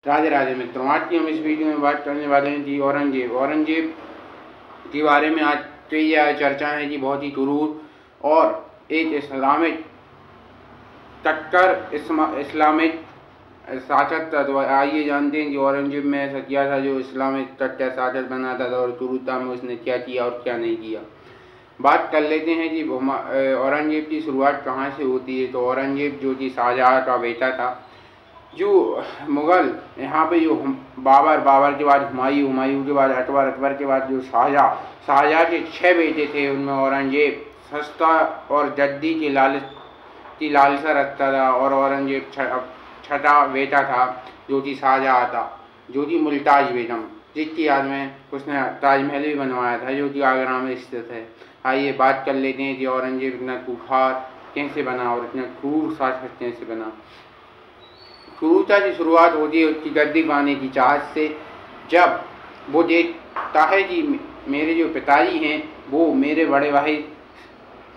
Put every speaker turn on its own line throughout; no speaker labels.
राधे राधे मित्रों, आज की हम इस वीडियो में बात करने वाले हैं जी औरंगजेब के बारे में। आज तो यह चर्चा है जी बहुत ही क्रूर और एक इस्लामिक टक्कर इस्लामिक शासक था। तो आइए जानते हैं कि औरंगजेब में ऐसा किया था जो इस्लामिक टक्कर शासक बनाता था और क्रूरता में उसने क्या किया और क्या नहीं किया। बात कर लेते हैं जी औरंगजेब की शुरुआत कहाँ से होती है। तो औरंगजेब जो कि शाहजहाँ का बेटा था, जो मुग़ल यहाँ पे जो बाबर के बाद हुमायूं के बाद अकबर के बाद जो शाहजहाँ के 6 बेटे थे, उनमें औरंगजेब सस्ता और जद्दी की लालसा रखता था। और औरंगजेब छठा बेटा था जो कि शाहजहाँ था, जो कि मुल्ताज बेगम, जिसकी याद में उसने ताजमहल भी बनवाया था जो कि आगरा में स्थित है। आइए बात कर लेते हैं कि औरंगजेब इतना खूंखार कैसे बना और इतना क्रूर शासक कैसे बना। क्रूरता की शुरुआत होती है उसकी गद्दी पाने की चाहत से। जब वो देखता है कि मेरे जो पिताजी हैं वो मेरे बड़े भाई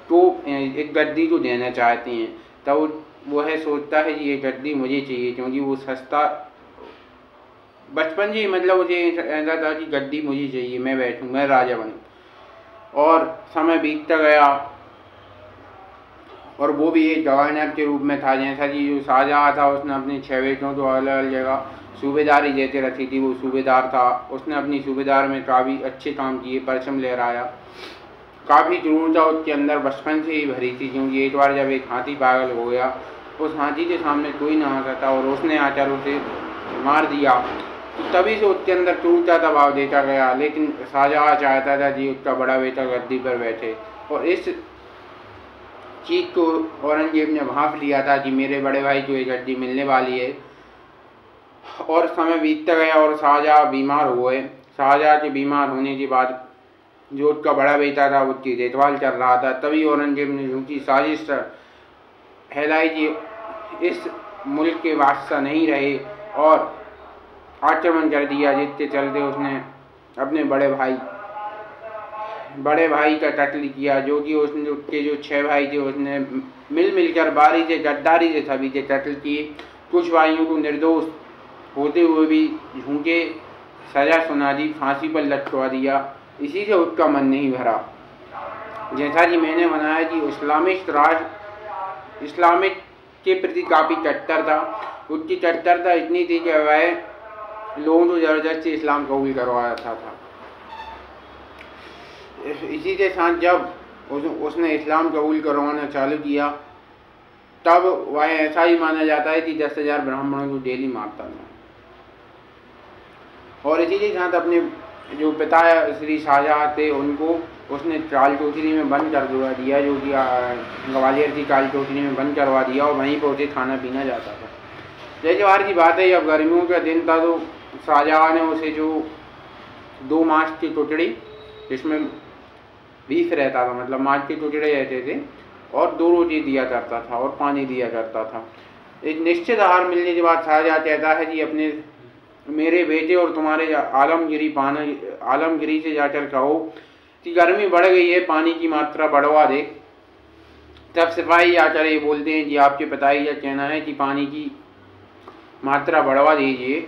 को एक गद्दी को देना चाहते हैं, तब वो है सोचता है कि ये गद्दी मुझे चाहिए, क्योंकि वो सस्ता बचपन से मतलब मुझे ऐसा था कि गद्दी मुझे चाहिए, मैं बैठूं, मैं राजा बनूं। और समय बीतता गया और वो भी एक गवर्नर के रूप में था। जैसा कि जो शाहजहाँ था उसने अपने 6 बेटों को अलग अलग जगह सूबेदारी देते रखी थी। वो सूबेदार था, उसने अपनी सूबेदार में काफ़ी अच्छे काम किए, परचम लहराया। काफ़ी क्रूरता उसके अंदर बचपन से ही भरी थी, क्योंकि एक बार जब एक हाथी पागल हो गया, उस हाथी के सामने कोई ना आ सकता और उसने आकर उसे मार दिया। तो तभी से उसके अंदर क्रूरता का भाव देखा गया। लेकिन शाहजहाँ चाहता था कि उसका बड़ा बेटा गद्दी पर बैठे, और इस चीज़ को औरंगजेब ने भांप लिया था कि मेरे बड़े भाई को एक गद्दी मिलने वाली है। और समय बीतता गया और शाहजहाँ बीमार हुए। शाहजहाँ के बीमार होने के बाद जो उसका बड़ा बेटा था उसकी देखभाल कर रहा था। तभी औरंगजेब ने झूठी साजिश फैलाई कि इस मुल्क के बादशाह नहीं रहे और आक्रमण कर दिया, जिसके चलते उसने अपने बड़े भाई का कत्ल किया। जो कि उसके जो 6 भाई थे उसने मिलकर बारी से गद्दारी से सभी के कत्ल किए। कुछ भाइयों को निर्दोष होते हुए भी झूठे सजा सुना दी, फांसी पर लटकवा दिया। इसी से उसका मन नहीं भरा। जैसा कि मैंने बनाया कि इस्लामिक के प्रति काफ़ी कट्टर था। उसकी कट्टरता इतनी थी कि वह लोगों को ज़बरदस्ती इस्लाम कबूल करवाता था। इसी के साथ जब उसने इस्लाम कबूल करवाना चालू किया, तब वह ऐसा ही माना जाता है कि 10,000 ब्राह्मणों को डेली मारता था। और इसी के साथ अपने जो पिता श्री शाहजहाँ थे उनको उसने काल कोठरी में बंद करवा दिया, जो कि ग्वालियर की काल कोठरी में बंद करवा दिया, और वहीं पर उसे खाना पीना जाता था। जैसे बार की बात है, जब गर्मियों का दिन था तो शाहजहाँ ने उसे जो 2 मांस की टुकड़ी जिसमें बीफ रहता था, मतलब मांस के टुकड़े रहते थे, और 2 रोटी दिया करता था और पानी दिया करता था। एक निश्चित आहार मिलने के बाद शाहजहाँ कहता है कि मेरे बेटे और तुम्हारे आलमगिरी से जाकर कहो कि गर्मी बढ़ गई है, पानी की मात्रा बढ़वा दे। तब सिपाही आकर ये बोलते हैं कि आपके पिताजी का कहना है कि पानी की मात्रा बढ़वा दीजिए।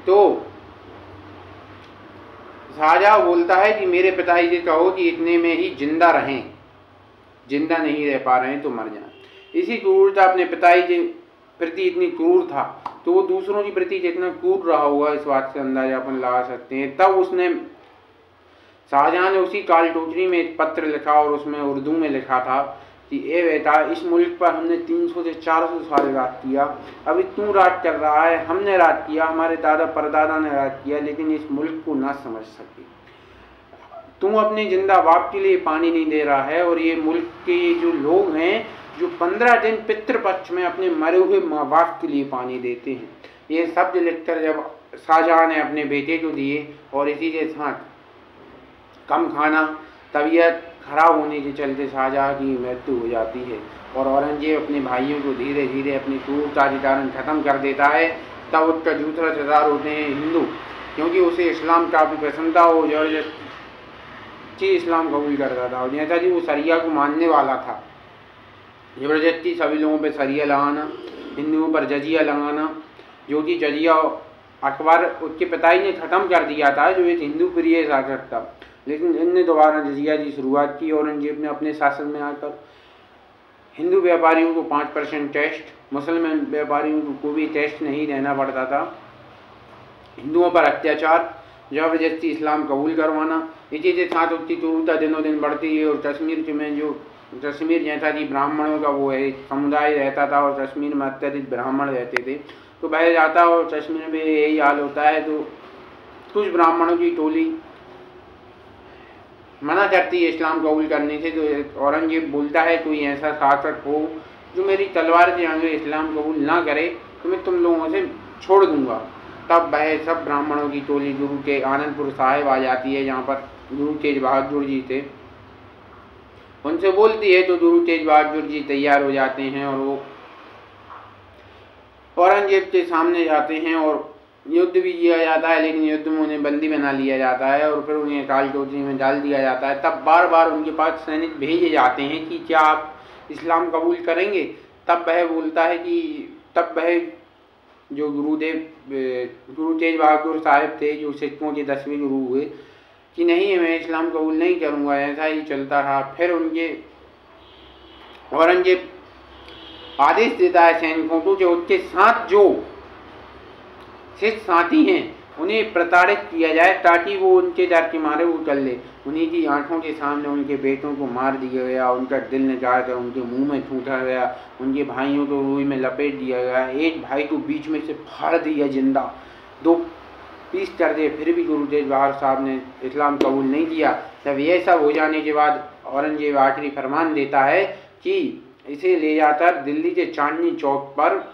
तो शाहजहाँ बोलता है कि मेरे पिताजी से कहो कि इतने में ही जिंदा रहें, जिंदा नहीं रह पा रहे हैं तो मर जाएं। इसी क्रूरता अपने पिताजी के प्रति इतनी क्रूर था, तो वो दूसरों की प्रति जितना क्रूर रहा होगा इस बात से अंदाजा अपन लगा सकते हैं। तब शाहजहाँ ने उसी काल टोकरी में एक पत्र लिखा और उसमें उर्दू में लिखा था कि ए बेटा, इस मुल्क पर हमने 300 से 400 साल राज किया, अभी तू राज कर रहा है, हमने राज किया, हमारे दादा परदादा ने राज किया, लेकिन इस मुल्क को ना समझ सके। तू अपने जिंदा बाप के लिए पानी नहीं दे रहा है, और ये मुल्क के जो लोग हैं जो 15 दिन पितृपक्ष में अपने मरे हुए माँ बाप के लिए पानी देते हैं। ये शब्द लिखकर जब शाहजहाँ ने अपने बेटे को दिए, और इसी के साथ कम खाना, तबीयत खराब होने के चलते शाहजहाँ की मृत्यु हो जाती है, और औरंगजेब अपने भाइयों को धीरे धीरे अपनी क्रूरता के कारण ख़त्म कर देता है। तब उसका दूसरा सरदार होते हैं हिंदू, क्योंकि उसे इस्लाम काफ़ी पसंद था, वो ज़बरदस्ती इस्लाम कबूल करता था। और जैसा कि वो शरिया को मानने वाला था, ज़बरदस्ती सभी लोगों पे शरिया लगाना, हिंदुओं पर जजिया लगाना, जो कि जजिया अकबर उसके पिताजी ने ख़त्म कर दिया था, जो एक हिंदू प्रिय शासक था, लेकिन इनने दोबारा जजिया की शुरुआत की। औरंगजेब ने अपने शासन में आकर हिंदू व्यापारियों को 5% टैक्स, मुसलमान व्यापारियों को कोई भी टैक्स नहीं देना पड़ता था। हिंदुओं पर अत्याचार, जबरदस्ती इस्लाम कबूल करवाना, इसी के साथ उसकी क्रूरता दिनों दिन बढ़ती है। और कश्मीर में जो कश्मीर जैसा कि ब्राह्मणों का वो है समुदाय रहता था, और कश्मीर में अत्यधिक ब्राह्मण रहते थे, तो बह जाता और कश्मीर में यही हाल होता है। तो कुछ ब्राह्मणों की टोली मना करती है इस्लाम कबूल करने से। तो औरंगजेब बोलता है कोई ऐसा शासक हो जो मेरी तलवार के आगे इस्लाम कबूल ना करे तो मैं तुम लोगों से छोड़ दूंगा। तब वह सब ब्राह्मणों की टोली गुरु के आनंदपुर साहिब आ जाती है, जहाँ पर गुरु तेज बहादुर जी थे, उनसे बोलती है। तो गुरु तेज बहादुर जी तैयार हो जाते हैं और वो औरंगजेब के सामने जाते हैं और युद्ध भी किया जाता है, लेकिन युद्ध में उन्हें बंदी बना लिया जाता है और फिर उन्हें काल कोठरी में डाल दिया जाता है। तब बार बार उनके पास सैनिक भेजे जाते हैं कि क्या आप इस्लाम कबूल करेंगे। तब वह बोलता है कि तब वह जो गुरु तेज बहादुर साहिब थे, जो सिखों के 10वें गुरु हुए, कि नहीं मैं इस्लाम कबूल नहीं करूँगा। ऐसा ही चलता रहा। फिर उनके औरंगजेब आदेश देता है सैनिकों को जो उसके साथ जो सिख साथी हैं उन्हें प्रताड़ित किया जाए, ताकि वो उनके डर के मारे वो कर ले। उन्हीं की आंखों के सामने उनके बेटों को मार दिया गया, उनका दिल निकाल कर उनके मुंह में ठूंसा गया, उनके भाइयों को रूई में लपेट दिया गया, एक भाई को बीच में से फाड़ दिया जिंदा, 2 पीस कर दिए। फिर भी गुरु तेज बहादुर साहब ने इस्लाम कबूल नहीं किया। तब यह सब हो जाने के बाद औरंगजेब आखिरी फरमान देता है कि इसे ले जाकर दिल्ली के चांदनी चौक पर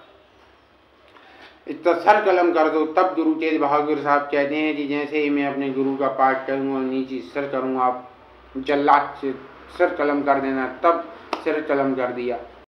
इतना सर कलम कर दो। तब गुरु तेज बहादुर साहब कहते हैं कि जैसे ही मैं अपने गुरु का पाठ करूँगा नीचे सर करूँगा, आप जल्लाद से सिर कलम कर देना। तब सिर कलम कर दिया।